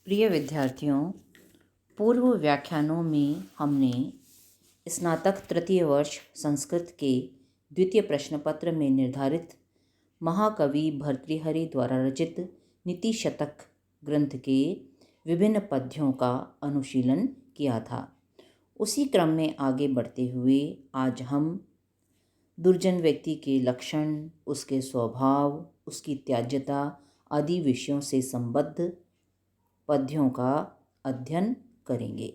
प्रिय विद्यार्थियों, पूर्व व्याख्यानों में हमने स्नातक तृतीय वर्ष संस्कृत के द्वितीय प्रश्न पत्र में निर्धारित महाकवि भर्तृहरि द्वारा रचित नीति शतक ग्रंथ के विभिन्न पद्यों का अनुशीलन किया था। उसी क्रम में आगे बढ़ते हुए आज हम दुर्जन व्यक्ति के लक्षण, उसके स्वभाव, उसकी त्याज्यता आदि विषयों से संबद्ध पद्यों का अध्ययन करेंगे।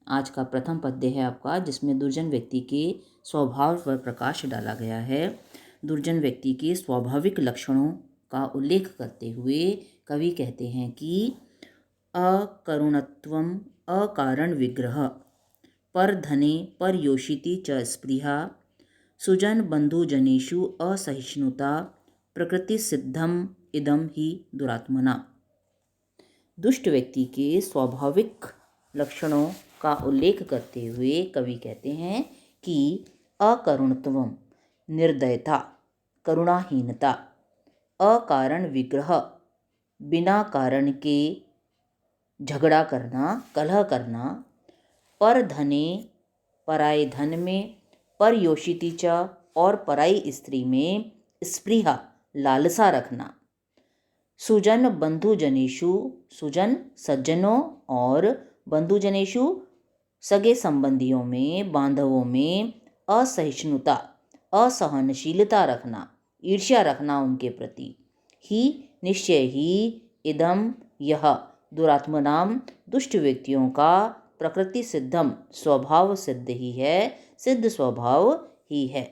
आज का प्रथम पद्य है आपका, जिसमें दुर्जन व्यक्ति के स्वभाव पर प्रकाश डाला गया है। दुर्जन व्यक्ति के स्वाभाविक लक्षणों का उल्लेख करते हुए कवि कहते हैं कि अकरुणत्वम अकारण विग्रह, पर धने पर योषिति च स्पृहा, सुजन बंधुजनेषु असहिष्णुता, प्रकृति सिद्धम इदम ही दुरात्मना। दुष्ट व्यक्ति के स्वाभाविक लक्षणों का उल्लेख करते हुए कवि कहते हैं कि अकरुणत्वम निर्दयता, करुणाहीनता, अकारण विग्रह बिना कारण के झगड़ा करना, कलह करना, पर धने पराये धन में, पर योषिति च और पराई स्त्री में स्पृहा लालसा रखना, सुजन बंधुजनेषु सुजन सज्जनों और बंधुजनेषु सगे संबंधियों में, बांधवों में असहिष्णुता असहनशीलता रखना, ईर्ष्या रखना उनके प्रति, ही निश्चय ही इदम यह दुरात्मनाम दुष्ट व्यक्तियों का प्रकृति सिद्धम स्वभाव सिद्ध ही है, सिद्ध स्वभाव ही है।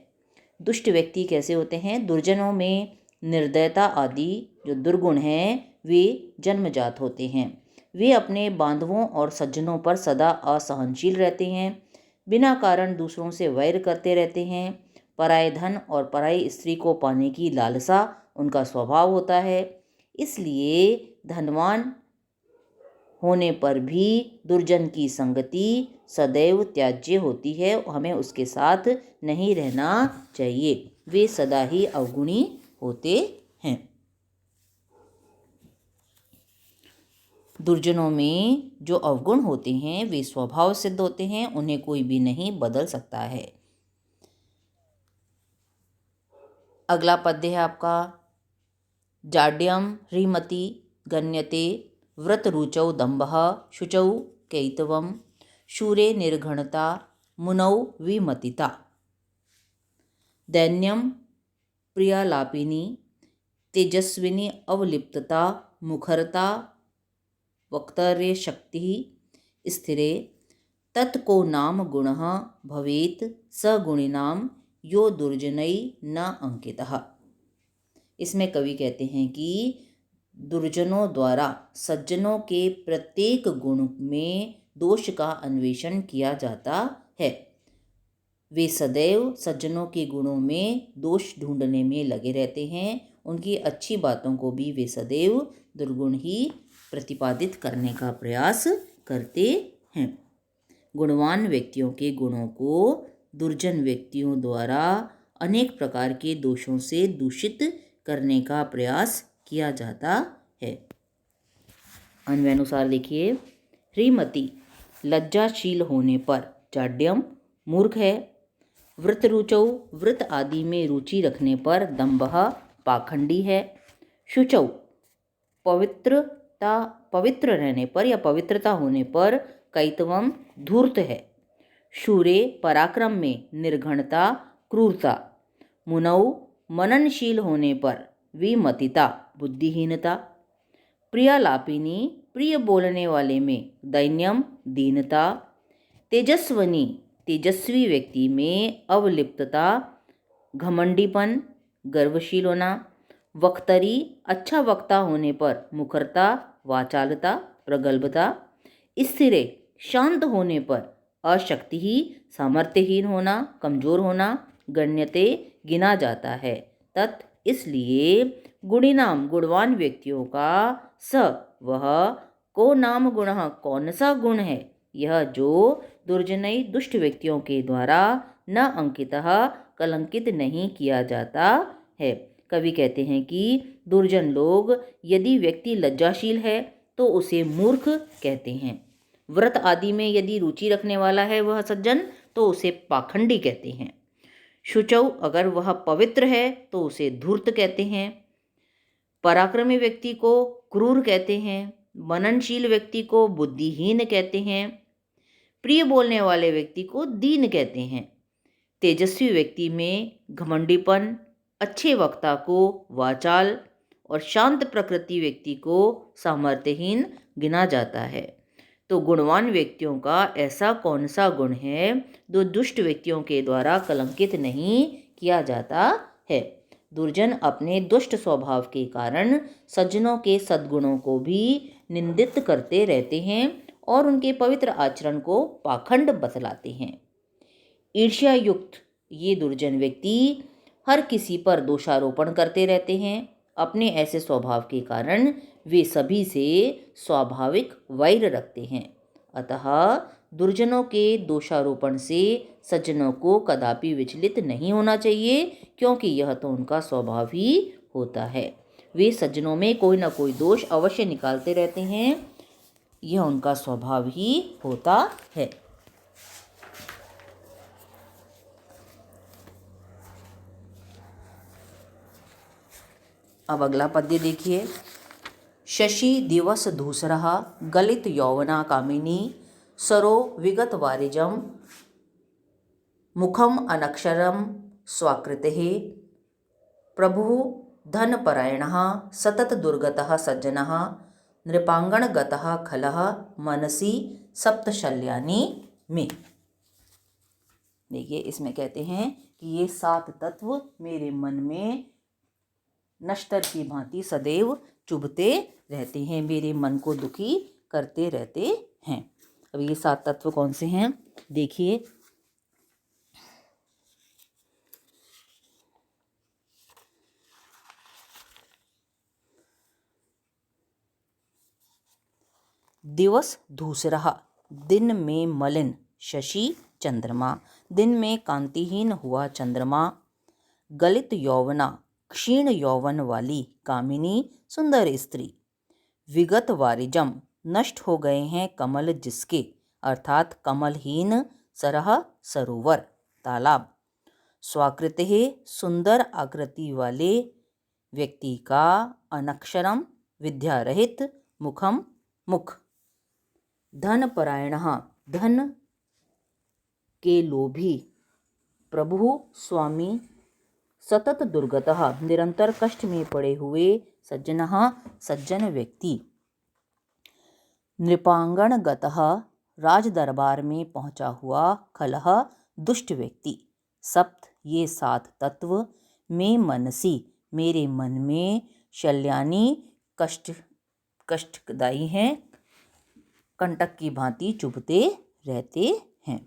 दुष्ट व्यक्ति कैसे होते हैं? दुर्जनों में निर्दयता आदि जो दुर्गुण हैं वे जन्मजात होते हैं। वे अपने बांधवों और सज्जनों पर सदा असहनशील रहते हैं, बिना कारण दूसरों से वैर करते रहते हैं, पराये धन और पराई स्त्री को पाने की लालसा उनका स्वभाव होता है। इसलिए धनवान होने पर भी दुर्जन की संगति सदैव त्याज्य होती है, हमें उसके साथ नहीं रहना चाहिए। वे सदा ही अवगुणी होते हैं। दुर्जनों में जो अवगुण होते हैं वे स्वभाव सिद्ध होते हैं, उन्हें कोई भी नहीं बदल सकता है। अगला पद्य है आपका, जाड्यम ह्रीमति गण्यते व्रतरुचौ दम्भः, शुचौ कैतवम, शूरे निर्घणता, मुनौ विमतिता, दैन्यम प्रियालापिनी, तेजस्विनी अवलिप्तता, मुखरता वक्तर्य शक्ति स्थिरे, तत्को नाम गुणः भवेत् स गुणिनाम यो दुर्जनै न अंकितः। इसमें कवि कहते हैं कि दुर्जनों द्वारा सज्जनों के प्रत्येक गुण में दोष का अन्वेषण किया जाता है। वे सदैव सज्जनों के गुणों में दोष ढूंढने में लगे रहते हैं, उनकी अच्छी बातों को भी वे सदैव दुर्गुण ही प्रतिपादित करने का प्रयास करते हैं। गुणवान व्यक्तियों के गुणों को दुर्जन व्यक्तियों द्वारा अनेक प्रकार के दोषों से दूषित करने का प्रयास किया जाता है। अन्वयानुसार देखिए, ह्रीमति लज्जाशील होने पर, जाड्यम मूर्ख है, व्रतरुचौ व्रत आदि में रुचि रखने पर, दम्भः पाखंडी है, शुचौ पवित्र रहने पर या पवित्रता होने पर, कैतवम धूर्त है, शूरे पराक्रम में, निर्घणता क्रूरता, मुनौ मननशील होने पर, विमतिता बुद्धिहीनता, प्रियालापिनी प्रिय बोलने वाले में, दैन्यम दीनता, तेजस्विनी तेजस्वी व्यक्ति में, अवलिप्तता घमंडीपन गर्वशील होना, वक्तरी अच्छा वक्ता होने पर, मुखरता वाचालता प्रगल्भता, स्थिरे शांत होने पर, अशक्ति ही सामर्थ्यहीन होना कमजोर होना, गण्यते गिना जाता है, तत् इसलिए गुणिनाम गुणवान व्यक्तियों का, स वह, को नाम गुणः कौन सा गुण है, यह जो दुर्जनई दुष्ट व्यक्तियों के द्वारा न अंकितः कलंकित नहीं किया जाता है। कवि कहते हैं कि दुर्जन लोग, यदि व्यक्ति लज्जाशील है तो उसे मूर्ख कहते हैं। व्रत आदि में यदि रुचि रखने वाला है वह सज्जन तो उसे पाखंडी कहते हैं। शुचौ, अगर वह पवित्र है तो उसे धूर्त कहते हैं। पराक्रमी व्यक्ति को क्रूर कहते हैं। मननशील व्यक्ति को बुद्धिहीन कहते हैं। प्रिय बोलने वाले व्यक्ति को दीन कहते हैं। तेजस्वी व्यक्ति में घमंडीपन, अच्छे वक्ता को वाचाल और शांत प्रकृति व्यक्ति को सामर्थ्यहीन गिना जाता है। तो गुणवान व्यक्तियों का ऐसा कौन सा गुण है जो दुष्ट व्यक्तियों के द्वारा कलंकित नहीं किया जाता है? दुर्जन अपने दुष्ट स्वभाव के कारण सज्जनों के सद्गुणों को भी निंदित करते रहते हैं और उनके पवित्र आचरण को पाखंड बतलाते हैं। ईर्ष्या युक्त ये दुर्जन व्यक्ति हर किसी पर दोषारोपण करते रहते हैं। अपने ऐसे स्वभाव के कारण वे सभी से स्वाभाविक वैर रखते हैं। अतः दुर्जनों के दोषारोपण से सज्जनों को कदापि विचलित नहीं होना चाहिए, क्योंकि यह तो उनका स्वभाव ही होता है। वे सज्जनों में कोई ना कोई दोष अवश्य निकालते रहते हैं, यह उनका स्वभाव ही होता है। अब अगला पद्य देखिए। शशि दिवस धूसरः गलित यौवना कामिनी सरो विगत वारिजम मुखम अनक्षरम स्वाकृतेः प्रभु धनपरायणः सतत दुर्गतः सज्जनः नृपांगणगतः खलः मनसि सप्तशल्यानि में। देखिए, इसमें कहते हैं कि ये 7 तत्व मेरे मन में नश्तर की भांति सदैव चुभते रहते हैं, मेरे मन को दुखी करते रहते हैं। अब ये 7 तत्व कौन से हैं देखिए। दिवस धूसरः, दिन में मलिन शशि चंद्रमा, दिन में कांतिहीन हुआ चंद्रमा। गलित यौवना, क्षीण यौवन वाली कामिनी सुंदर स्त्री। विगत वारिजम, नष्ट हो गए हैं कमल जिसके, अर्थात कमलहीन सरह सरोवर तालाब। स्वाकृते, सुंदर आकृति वाले व्यक्ति का। अनक्षरम, विद्या रहित। मुखम, मुख। धन परायणः, धन के लोभी। प्रभु, स्वामी। सतत दुर्गतः, निरंतर कष्ट में पड़े हुए। सज्जनः, सज्जन व्यक्ति। नृपांगणगतः, राज दरबार में पहुंचा हुआ। खलः, दुष्ट व्यक्ति। सप्त, ये 7 तत्व। में मनसी, मेरे मन में। शल्यानी, कष्टदायी हैं, कंटक की भांति चुभते रहते हैं।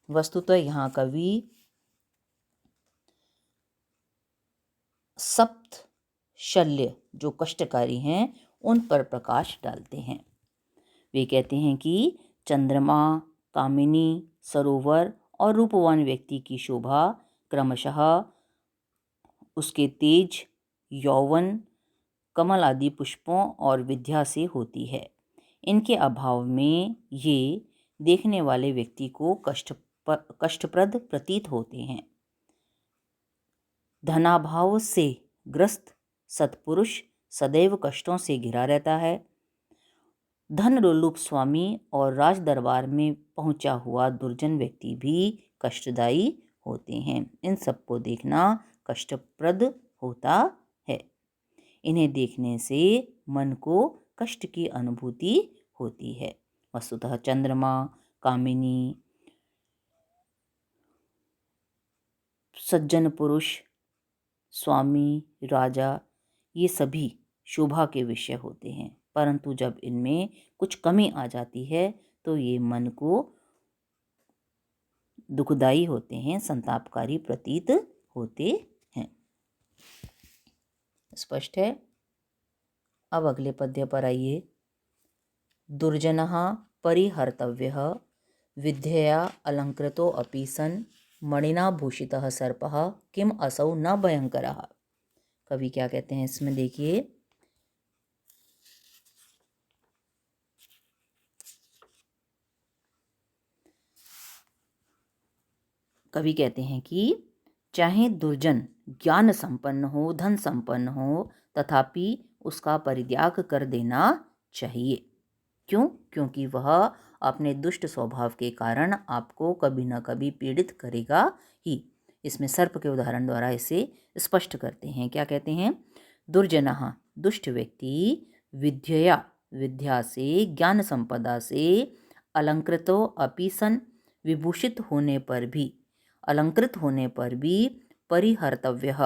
वस्तुतः यहाँ कवि सप्त शल्य जो कष्टकारी हैं उन पर प्रकाश डालते हैं। वे कहते हैं कि चंद्रमा, कामिनी, सरोवर और रूपवान व्यक्ति की शोभा क्रमशः उसके तेज, यौवन, कमल आदि पुष्पों और विद्या से होती है। इनके अभाव में ये देखने वाले व्यक्ति को कष्टप्रद प्रतीत होते हैं। धनाभाव से ग्रस्त सत्पुरुष सदैव कष्टों से घिरा रहता है। धन लोलुप स्वामी और राज दरबार में पहुंचा हुआ दुर्जन व्यक्ति भी कष्टदायी होते हैं। इन सबको देखना कष्टप्रद होता है। इन्हें देखने से मन को कष्ट की अनुभूति होती है। वस्तुतः चंद्रमा, कामिनी, सज्जन पुरुष, स्वामी, राजा, ये सभी शोभा के विषय होते हैं, परंतु जब इनमें कुछ कमी आ जाती है तो ये मन को दुखदायी होते हैं, संतापकारी प्रतीत होते हैं। स्पष्ट है। अब अगले पद्य पर आइए। दुर्जनः परिहर्तव्यः विद्यया अलंकृतो अपि सन् मणिना भूषितः सर्पः किम असौ न भयंकरः। कवि क्या कहते हैं इसमें देखिए, कवि कहते हैं कि चाहे दुर्जन ज्ञान संपन्न हो, धन संपन्न हो, तथापि उसका परित्याग कर देना चाहिए। क्यों? क्योंकि वह अपने दुष्ट स्वभाव के कारण आपको कभी न कभी पीड़ित करेगा ही। इसमें सर्प के उदाहरण द्वारा इसे स्पष्ट करते हैं। क्या कहते हैं? दुर्जनः दुष्ट व्यक्ति, विद्यया विद्या से, ज्ञान संपदा से, अलंकृतो अपि सन विभूषित होने पर भी, अलंकृत होने पर भी परिहर्तव्य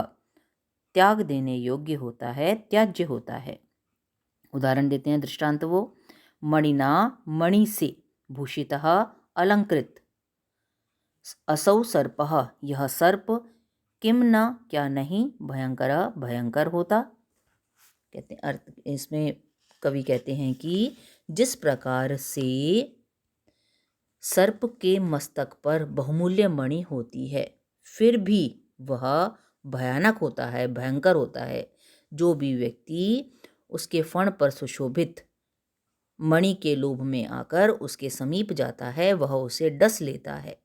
त्याग देने योग्य होता है, त्याज्य होता है। उदाहरण देते हैं, दृष्टांत वो, मणिना मणि से भूषितः अलंकृत असौ सर्पः यह सर्प किम न क्या नहीं भयंकर भयंकर होता। कहते हैं अर्थ इसमें कवि कहते हैं कि जिस प्रकार से सर्प के मस्तक पर बहुमूल्य मणि होती है, फिर भी वह भयानक होता है, भयंकर होता है। जो भी व्यक्ति उसके फण पर सुशोभित मणि के लोभ में आकर उसके समीप जाता है, वह उसे डस लेता है।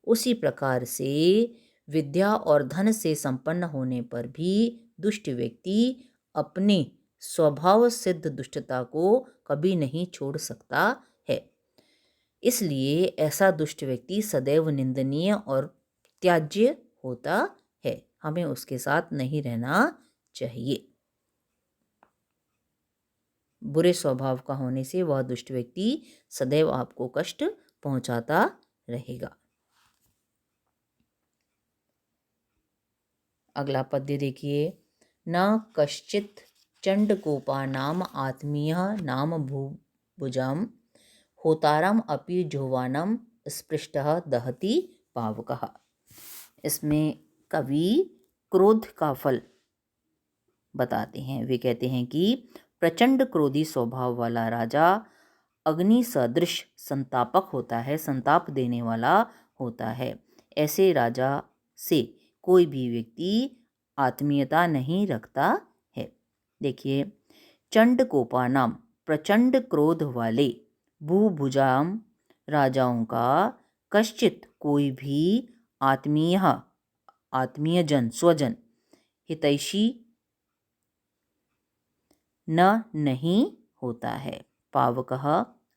उसी प्रकार से विद्या और धन से संपन्न होने पर भी दुष्ट व्यक्ति अपने स्वभाव सिद्ध दुष्टता को कभी नहीं छोड़ सकता है। इसलिए ऐसा दुष्ट व्यक्ति सदैव निंदनीय और त्याज्य होता है। हमें उसके साथ नहीं रहना चाहिए। बुरे स्वभाव का होने से वह दुष्ट व्यक्ति सदैव आपको कष्ट पहुंचाता रहेगा। अगला पद्य देखिए, न कश्चित चंडकोपा नाम आत्मीय नाम भुजाम होतारम अपि जोवानम स्पृष्टः दहति पावकः। इसमें कवि क्रोध का फल बताते हैं। वे कहते हैं कि प्रचंड क्रोधी स्वभाव वाला राजा अग्नि सदृश संतापक होता है, संताप देने वाला होता है। ऐसे राजा से कोई भी व्यक्ति आत्मीयता नहीं रखता है। देखिए, चंडकोपा नाम प्रचंड क्रोध वाले भूभुजाम राजाओं का कश्चित कोई भी आत्मीय आत्मीयजन स्वजन हितैषी न नहीं होता है। पावकः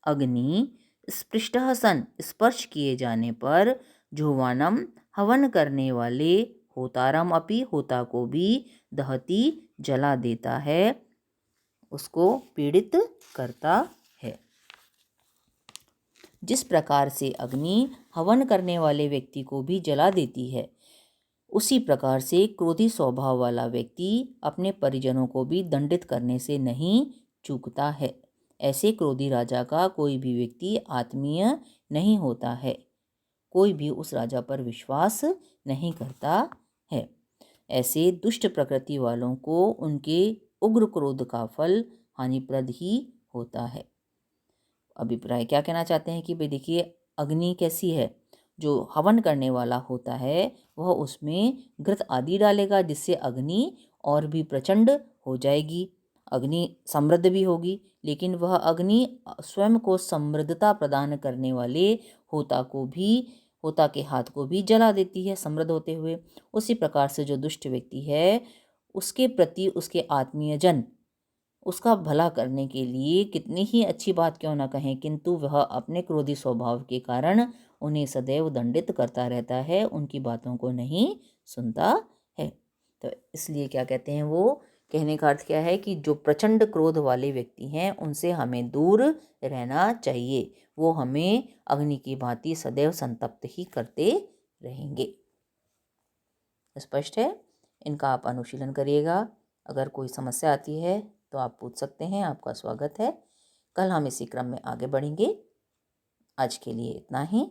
अग्नि स्पृष्टः सन स्पर्श किए जाने पर जुह्वानम हवन करने वाले होतारम अपि होता को भी दहती जला देता है, उसको पीड़ित करता है। जिस प्रकार से अग्नि हवन करने वाले व्यक्ति को भी जला देती है, उसी प्रकार से क्रोधी स्वभाव वाला व्यक्ति अपने परिजनों को भी दंडित करने से नहीं चूकता है। ऐसे क्रोधी राजा का कोई भी व्यक्ति आत्मीय नहीं होता है। कोई भी उस राजा पर विश्वास नहीं करता है। ऐसे दुष्ट प्रकृति वालों को उनके उग्र क्रोध का फल हानिप्रद ही होता है। अभिप्राय क्या कहना चाहते हैं कि भाई देखिए, अग्नि कैसी है, जो हवन करने वाला होता है वह उसमें घृत आदि डालेगा, जिससे अग्नि और भी प्रचंड हो जाएगी, अग्नि समृद्ध भी होगी। लेकिन वह अग्नि स्वयं को समृद्धता प्रदान करने वाले होता को भी, होता के हाथ को भी जला देती है समृद्ध होते हुए। उसी प्रकार से जो दुष्ट व्यक्ति है, उसके प्रति उसके आत्मीयजन उसका भला करने के लिए कितनी ही अच्छी बात क्यों ना कहें, किंतु वह अपने क्रोधी स्वभाव के कारण उन्हें सदैव दंडित करता रहता है, उनकी बातों को नहीं सुनता है। तो इसलिए क्या कहते हैं, वो कहने का अर्थ क्या है कि जो प्रचंड क्रोध वाले व्यक्ति हैं उनसे हमें दूर रहना चाहिए। वो हमें अग्नि की भांति सदैव संतप्त ही करते रहेंगे। स्पष्ट है? इनका आप अनुशीलन करिएगा। अगर कोई समस्या आती है तो आप पूछ सकते हैं, आपका स्वागत है। कल हम इसी क्रम में आगे बढ़ेंगे। आज के लिए इतना ही।